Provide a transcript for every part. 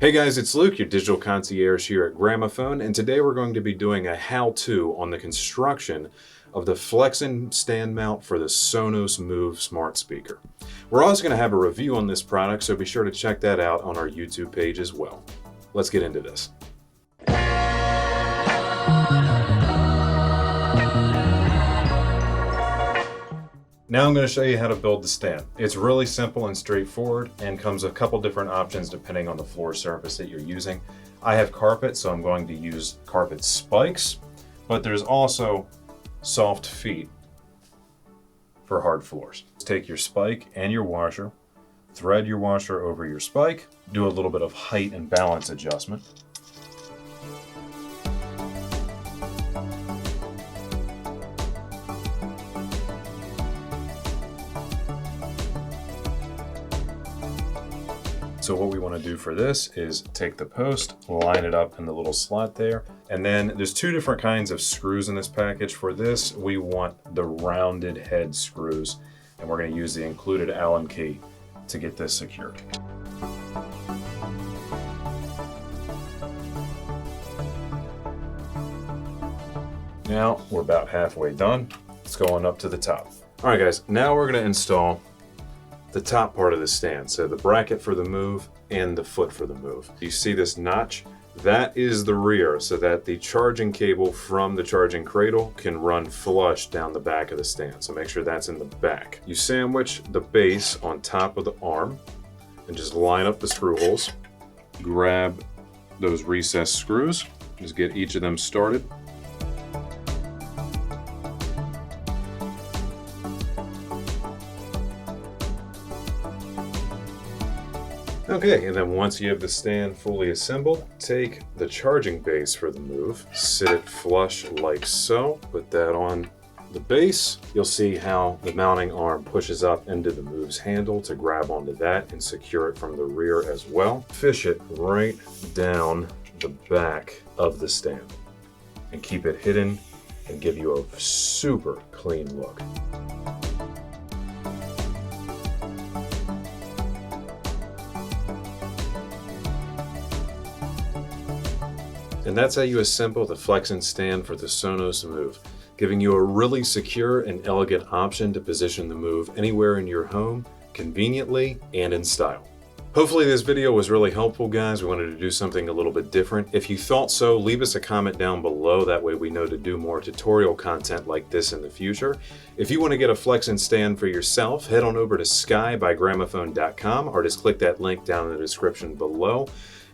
Hey guys, it's Luke, your digital concierge here at Gramophone, and today we're going to be doing a how-to on the construction of the Flexson stand mount for the Sonos Move smart speaker. We're also going to have a review on this product, so be sure to check that out on our YouTube page as well. Let's get into this. Now I'm going to show you how to build the stand. It's really simple and straightforward and comes a couple different options depending on the floor surface that you're using. I have carpet, so I'm going to use carpet spikes, but there's also soft feet for hard floors. Take your spike and your washer, thread your washer over your spike, do a little bit of height and balance adjustment. So what we want to do for this is take the post, line it up in the little slot there, and then there's two different kinds of screws in this package. For this, we want the rounded head screws, and we're going to use the included Allen key to get this secured. Now we're about halfway done. It's going up to the top. All right, guys, now we're going to install the top part of the stand, so the bracket for the Move and the foot for the Move. You see this notch? That is the rear, so that the charging cable from the charging cradle can run flush down the back of the stand. So make sure that's in the back. You sandwich the base on top of the arm and just line up the screw holes. Grab those recessed screws, just get each of them started. Okay, and then once you have the stand fully assembled, take the charging base for the Move, sit it flush like so, put that on the base. You'll see how the mounting arm pushes up into the Move's handle to grab onto that and secure it from the rear as well. Fish it right down the back of the stand and keep it hidden and give you a super clean look. And that's how you assemble the Flexson stand for the Sonos Move, giving you a really secure and elegant option to position the Move anywhere in your home, conveniently and in style. Hopefully this video was really helpful, guys. We wanted to do something a little bit different. If you thought so, leave us a comment down below. That way we know to do more tutorial content like this in the future. If you want to get a Flexson stand for yourself, head on over to skybygramophone.com or just click that link down in the description below.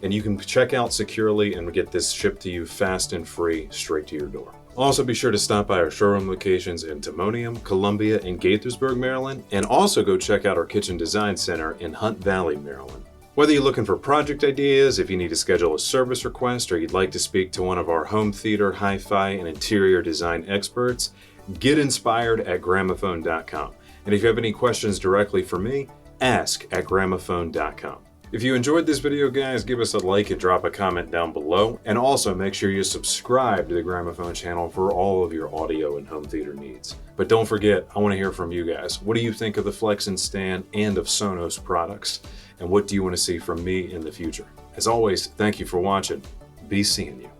And you can check out securely and get this shipped to you fast and free straight to your door. Also be sure to stop by our showroom locations in Timonium, Columbia, and Gaithersburg, Maryland, and also go check out our Kitchen Design Center in Hunt Valley, Maryland. Whether you're looking for project ideas, if you need to schedule a service request, or you'd like to speak to one of our home theater, hi-fi, and interior design experts, get inspired at gramophone.com. And if you have any questions directly for me, ask at gramophone.com. If you enjoyed this video, guys, give us a like and drop a comment down below. And also make sure you subscribe to the Gramophone channel for all of your audio and home theater needs. But don't forget, I want to hear from you guys. What do you think of the Flexson stand and of Sonos products? And what do you want to see from me in the future? As always, thank you for watching. Be seeing you.